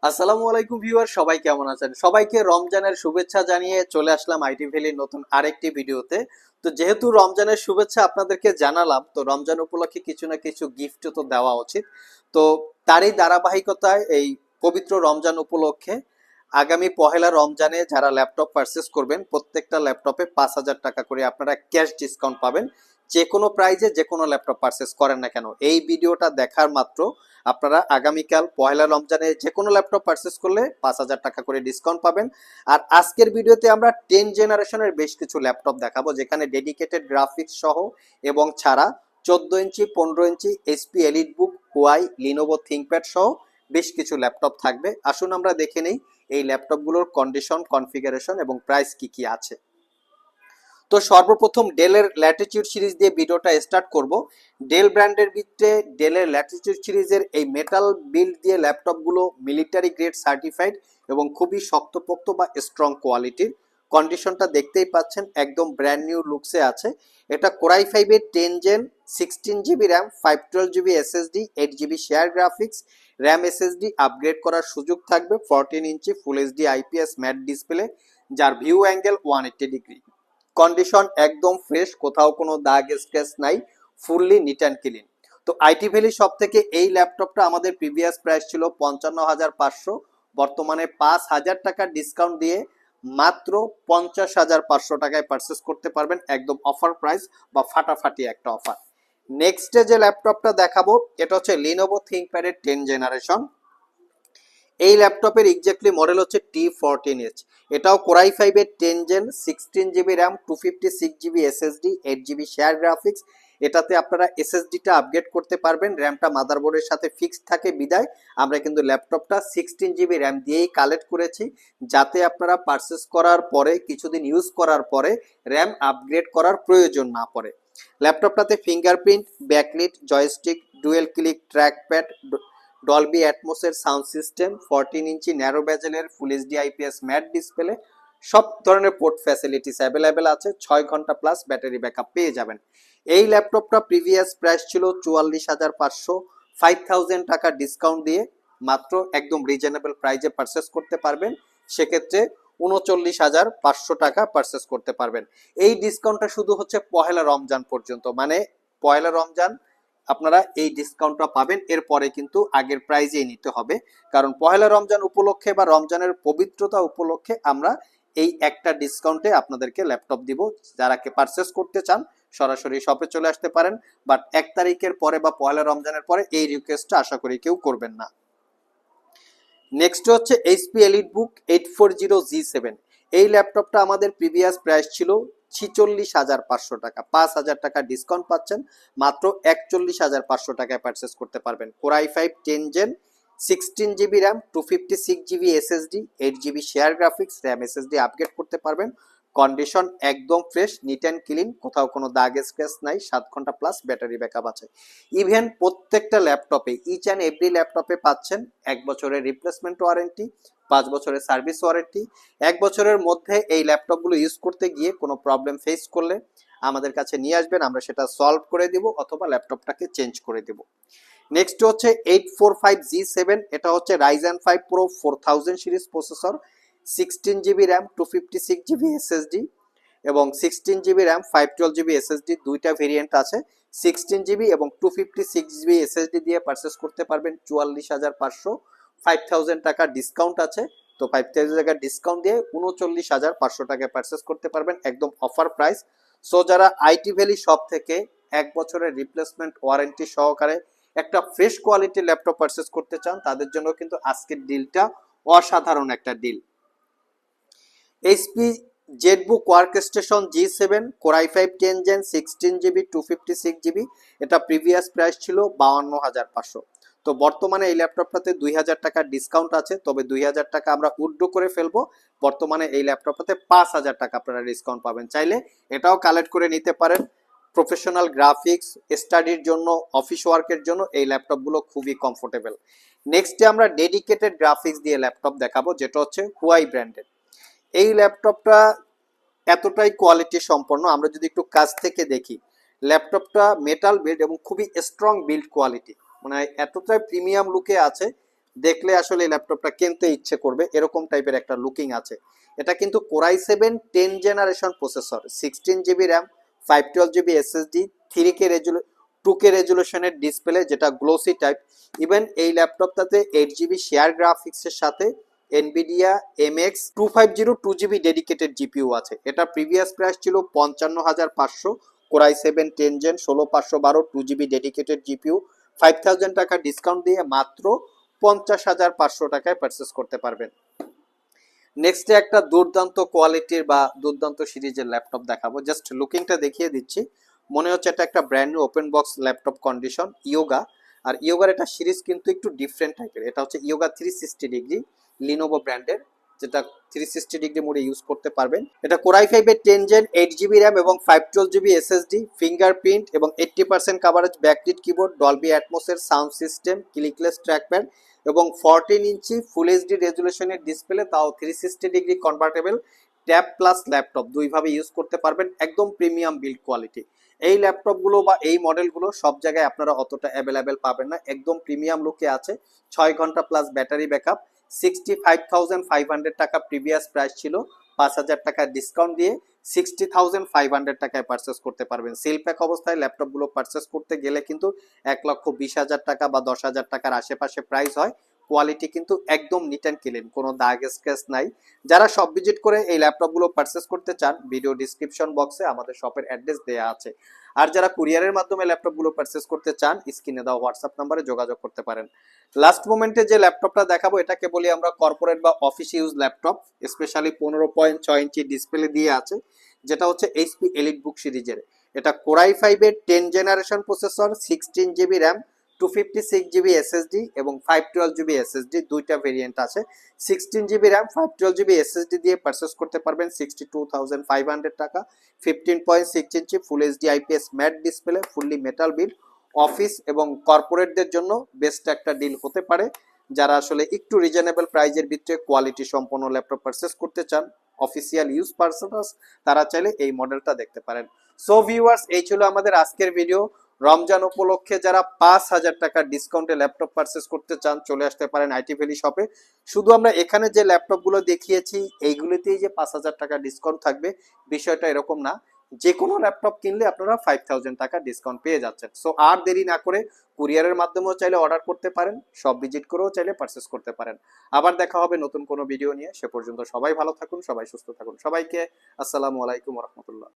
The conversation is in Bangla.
আসসালামু আলাইকুম ভিউয়ার, সবাই কেমন আছেন? সবাইকে রমজানের শুভেচ্ছা জানিয়ে চলে আসলাম আইটি ভ্যালির নতুন আরেকটি ভিডিওতে। তো যেহেতু রমজানের শুভেচ্ছা আপনাদেরকে জানালাম, তো রমজান উপলক্ষে কিছু না কিছু গিফট তো দেওয়া উচিত। তো তারই ধারাবাহিকতায় এই পবিত্র রমজান উপলক্ষে আগামী পহেলা রমজানে যারা ল্যাপটপ পারচেস করবেন, প্রত্যেকটা ল্যাপটপে 5,000 টাকা করে আপনারা ক্যাশ ডিসকাউন্ট পাবেন। যে কোনো প্রাইজে যে কোনো ল্যাপটপ পারচেস করেন না কেন, এই ভিডিওটা দেখার মাত্র আপনারা আগামীকাল পয়লা রমজানে যে কোনো ল্যাপটপ পারচেস করলে 5,000 টাকা করে ডিসকাউন্ট পাবেন। আর আজকের ভিডিওতে আমরা 10 জেনারেশনের বেশ কিছু ল্যাপটপ দেখাবো, যেখানে ডেডিকেটেড গ্রাফিক্স সহ এবং ছাড়া 14 ইঞ্চি 15 ইঞ্চি এইচপি এলিট বুক, হুয়াই, লিনোভো থিংকপ্যাড সহ বেশ কিছু ল্যাপটপ থাকবে। আসুন আমরা দেখে নেই এই ল্যাপটপগুলোর কন্ডিশন, কনফিগারেশন এবং প্রাইস কি কি আছে। তো সর্বপ্রথম ডেলের ল্যাটিটিউড সিরিজ দিয়ে ভিডিওটা স্টার্ট করব। ডেল ব্র্যান্ডের ভিতরে ডেলের ল্যাটিটিউড সিরিজের এই মেটাল বিল্ড দিয়ে ল্যাপটপগুলো মিলিটারি গ্রেড সার্টিফাইড এবং খুবই শক্তপোক্ত বা স্ট্রং কোয়ালিটির। কন্ডিশনটা দেখতেই পাচ্ছেন, একদম ব্র্যান্ড নিউ লুকসে আছে। এটা কোরাই 5-এর 10 gen, 16 GB RAM, 512 GB SSD, 8 GB share graphics, RAM SSD upgrade করার সুযোগ থাকবে। 14 inch full HD IPS matte display, যার ভিউ অ্যাঙ্গেল 180 ডিগ্রি। কন্ডিশন একদম ফ্রেশ, কোথাও কোনো দাগ স্ক্র্যাচ নাই, ফুললি নিট অ্যান্ড ক্লিন। তো আইটি ভ্যালি শপ থেকে এই ল্যাপটপটা আমাদের প্রিভিয়াস প্রাইস ছিল 55,500, বর্তমানে 5,000 টাকা ডিসকাউন্ট দিয়ে মাত্র 50,500 টাকায় পারচেস করতে পারবেন, একদম অফার প্রাইস বা ফাটাফাটি একটা অফার। নেক্সটে যে ল্যাপটপটা দেখাবো এটা হচ্ছে লিনোভো থিংকপ্যাডের 10 জেনারেশন। এই ল্যাপটপের এক্স্যাক্টলি মডেল হচ্ছে T14H। এটাও কোরাই 5-এর 10 gen, 16 GB RAM, 256 GB SSD, 8 GB share graphics. এটাতে আপনারা এসএসডিটা আপগ্রেড করতে পারবেন, র্যামটা মাদারবোর্ডের সাথে ফিক্সড থাকে বিদায় আমরা কিন্তু ল্যাপটপটা 16 জিবি র্যাম দিয়েই কালেক্ট করেছি, যাতে আপনারা পারচেস করার পরে কিছুদিন ইউজ করার পরে র্যাম আপগ্রেড করার প্রয়োজন না পড়ে। ল্যাপটপটাতে fingerprint, backlit, joystick, dual click trackpad, Dolby অ্যাটমসের সাউন্ড সিস্টেম, 14 ইঞ্চি ন্যারো ব্যাজেলের full HD IPS matte display, সব ধরনের পোর্ট ফ্যাসিলিটিস অ্যাভেলেবেল আছে। 6 ঘন্টা প্লাস ব্যাটারি ব্যাকআপ পেয়ে যাবেন। এই ল্যাপটপটা প্রিভিয়াস প্রাইস ছিল 44,500, 5,000 টাকা ডিসকাউন্ট দিয়ে মাত্র একদম রিজনেবল প্রাইজে পারচেস করতে পারবেন। সেক্ষেত্রে 39,500 টাকা পারচেস করতে পারবেন। এই ডিসকাউন্টটা শুধু হচ্ছে পহেলা রমজান পর্যন্ত, মানে পয়লা রমজান আপনারা এই ডিসকাউন্টটা পাবেন, এরপরে কিন্তু আগের প্রাইজেই নিতে হবে। কারণ পহেলা রমজান উপলক্ষে বা রমজানের পবিত্রতা উপলক্ষে আমরা এই একটা ডিসকাউন্টে আপনাদেরকে ল্যাপটপ দিব। যারা পারচেস করতে চান সরাসরি শপে চলে আসতে পারেন, বাট 1 তারিখের পরে বা পহেলা রমজানের পরে এই রিকোয়েস্টটা আশা করি কেউ করবেন না। নেক্সট হচ্ছে এইচপি এলিট বুক 840G7। এই ল্যাপটপটা আমাদের প্রিভিয়াস প্রাইস ছিল 46,500 টাকা, 5,000 টাকা ডিসকাউন্ট পাচ্ছেন, মাত্র 41,500 টাকায় পারচেস করতে পারবেন। Core i 5 10 gen, 16 GB RAM, 256 GB SSD, 8 GB share graphics, RAM SSD upgrade করতে পারবেন। কন্ডিশন একদম ফ্রেশ, নিট অ্যান্ড ক্লিন, কোথাও কোনো দাগ স্ক্র্যাচ নাই, 7 ঘন্টা প্লাস ব্যাটারি ব্যাকআপ আছে। ইভেন প্রত্যেকটা ল্যাপটপে, ইচ অ্যান্ড এভরি ল্যাপটপে পাচ্ছেন 1 বছরের রিপ্লেসমেন্ট ওয়ারেন্টি, 5 বছরের সার্ভিস ওয়ারেন্টি। 1 বছরের মধ্যে এই ল্যাপটপগুলো ইউজ করতে গিয়ে কোনো প্রবলেম ফেস করলে আমাদের কাছে নিয়ে আসবেন, আমরা সেটা সলভ করে দিব অথবা ল্যাপটপটাকে চেঞ্জ করে দেব। নেক্সট হচ্ছে 845G7। এটা হচ্ছে Ryzen 5 Pro 4000 series processor, 16 GB RAM, 256 GB SSD এবং 16 জিবি র্যাম, 512 জিবি এসএসডি, দুইটা ভেরিয়েন্ট আছে। 16 জিবি এবং 256 জিবি এসএসডি দিয়ে পারচেস করতে পারবেন 44,500, 5,000 টাকা ডিসকাউন্ট আছে। তো 5,000 টাকা ডিসকাউন্ট দিয়ে 39,500 টাকায় পারচেস করতে পারবেন, একদম অফার প্রাইস। সো যারা আইটি ভ্যালি শপ থেকে 1 বছরের রিপ্লেসমেন্ট ওয়ারেন্টি সহকারে একটা ফ্রেশ কোয়ালিটির ল্যাপটপ পারচেস করতে চান, তাদের জন্য কিন্তু আজকের ডিলটা অসাধারণ একটা deal. HP ZBook workstation G7 core i 5 10 gen, 16 GB, 256 GB. এটা প্রিভিয়াস প্রাইস ছিল 52,500। তো বর্তমানে এই ল্যাপটপটাতে 2,000 টাকার ডিসকাউন্ট আছে, তবে 2,000 টাকা আমরা উইথড্র করে ফেলবো। বর্তমানে এই ল্যাপটপটাতে 5,000 টাকা আপনারা ডিসকাউন্ট পাবেন, চাইলে এটাও কালেক্ট করে নিতে পারেন। প্রফেশনাল গ্রাফিক্স, স্টাডির জন্য, অফিস ওয়ার্কের জন্য এই ল্যাপটপগুলো খুবই কমফোর্টেবল। নেক্সটে আমরা ডেডিকেটেড গ্রাফিক্স দিয়ে ল্যাপটপ দেখাবো, যেটা হচ্ছে হুয়াই ব্র্যান্ডের। এই ল্যাপটপটা এতটাই কোয়ালিটি সম্পন্ন, আমরা যদি একটু কাছ থেকে দেখি, ল্যাপটপটা মেটাল বিল্ড এবং খুবই স্ট্রং বিল্ড কোয়ালিটি, মানে এতটাই প্রিমিয়াম লুকে আছে। দেখলে আসলে এই ল্যাপটপটা কিনতে ইচ্ছে করবে, এরকম টাইপের একটা লুকিং আছে। এটা কিন্তু core i 7 10 generation processor, 16 GB RAM, 512 GB SSD, 2K রেজুলেশনের ডিসপ্লে যেটা গ্লোসি টাইপ। ইভেন এই ল্যাপটপটাতে 8 জিবি শেয়ার গ্রাফিক্সের সাথে Nvidia MX 250 2 GB dedicated GPU আছে। এটা প্রিভিয়াস প্রাইস ছিল 55,500, core i 7 10 gen 16512 2 GB dedicated GPU 5000 টাকা ডিসকাউন্ট দিয়ে মাত্র 50,500 টাকায় পারচেস করতে পারবেন। নেক্সটে একটা দুর্দান্ত কোয়ালিটির বা দুর্দান্ত সিরিজের ল্যাপটপ দেখাবো, জাস্ট লুকিংটা দেখিয়ে দিচ্ছি। মনে হচ্ছে এটা একটা brand new open box laptop condition, Yoga. আর ইয়োগার এটা সিরিজ কিন্তু একটু ডিফারেন্ট টাইপের, এটা হচ্ছে ইয়োগা 360 ডিগ্রি, লিনোভো ব্র্যান্ডের, যেটা 360 ডিগ্রি মোডে ইউজ করতে পারবেন। এটা কোরাই 5 10 জেন 8 জিবি র্যাম এবং 512 জিবি এসএসডি, ফিঙ্গারপ্রিন্ট এবং 80% কাভারেজ ব্যাকলিট কিবোর্ড, ডলবি অ্যাটমসের সাউন্ড সিস্টেম, ক্লিকলেস ট্র্যাকপ্যাড এবং 14 ইঞ্চি ফুল এইচডি রেজুলেশনের ডিসপ্লে, তাও 360 degree convertible tab plus laptop দুইভাবে ইউজ করতে পারবেন, একদম প্রিমিয়াম বিল্ড কোয়ালিটি। এই ল্যাপটপগুলো বা এই মডেলগুলো সব জায়গায় আপনারা অতটা অ্যাভেলেবেল পাবেন না, একদম প্রিমিয়াম লুকে আছে। 6 ঘন্টা প্লাস ব্যাটারি ব্যাকআপ। 65,500 টাকা প্রিভিয়াস প্রাইস ছিল, 5,000 টাকা ডিসকাউন্ট দিয়ে 60,500 টাকায় পারচেস করতে পারবেন। সেল প্যাক অবস্থায় ল্যাপটপগুলো পারচেস করতে গেলে কিন্তু 1,20,000 টাকা বা 10,000 টাকার আশেপাশে প্রাইস হয়। কোয়ালিটি কিন্তু একদম নিট অ্যান্ড ক্লিন, কোনো দাগ স্ক্র্যাচ নাই। যারা সব ভিজিট করে এই ল্যাপটপগুলো পারচেস করতে চান, ভিডিও ডিসক্রিপশন বক্সে আমাদের শপের অ্যাড্রেস দেওয়া আছে। আর যারা কুরিয়ারের মাধ্যমে ল্যাপটপগুলো পারচেস করতে চান, স্ক্রিনে দেওয়া হোয়াটসঅ্যাপ নাম্বারে যোগাযোগ করতে পারেন। লাস্ট মোমেন্টে যে ল্যাপটপটা দেখাবো এটাকে বলি আমরা কর্পোরেট বা office use laptop, specially 15.6 inch display দিয়ে আছে, যেটা হচ্ছে এইচপি এলিট বুক সিরিজের। এটা core i 5 10 generation processor, 16 GB RAM, 256 GB SSD এবং 512 জিবি এসএসডি, দুইটা ভেরিয়েন্ট আছে। 16 জিবি র্যাম 512 জিবি এসএসডি দিয়ে পারচেস করতে পারবেন 62,500 টাকা। 15.6 inch full HD IPS matte display, fully metal build, office এবং কর্পোরেটদের জন্য বেস্ট একটা ডিল হতে পারে। যারা আসলে একটু রিজনেবল প্রাইজের ভিতরে কোয়ালিটি সম্পন্ন ল্যাপটপ পারচেস করতে চান অফিসিয়াল ইউজ পারপাস, তারা চাইলে এই মডেলটা দেখতে পারেন। সো ভিউয়ার্স, এই ছিল আমাদের আজকের ভিডিও। রমজান উপলক্ষে যারা 5,000 টাকার ডিসকাউন্টে ল্যাপটপ পারচেস করতে চান, চলে আসতে পারেন আইটি ভ্যালি শপে। শুধু আমরা এখানে যে ল্যাপটপগুলো দেখিয়েছি এইগুলিতেই যে 5,000 টাকা ডিসকাউন্ট থাকবে বিষয়টা এরকম না, যে কোনো ল্যাপটপ কিনলে আপনারা 5,000 টাকা ডিসকাউন্ট পেয়ে যাচ্ছেন। সো আর দেরি না করে কুরিয়ারের মাধ্যমেও চাইলে অর্ডার করতে পারেন, সব ভিজিট করেও চাইলে পারচেস করতে পারেন। আবার দেখা হবে নতুন কোনো ভিডিও নিয়ে, সে পর্যন্ত সবাই ভালো থাকুন, সবাই সুস্থ থাকুন। সবাইকে আসসালামু আলাইকুম রহমতুল্লাহ।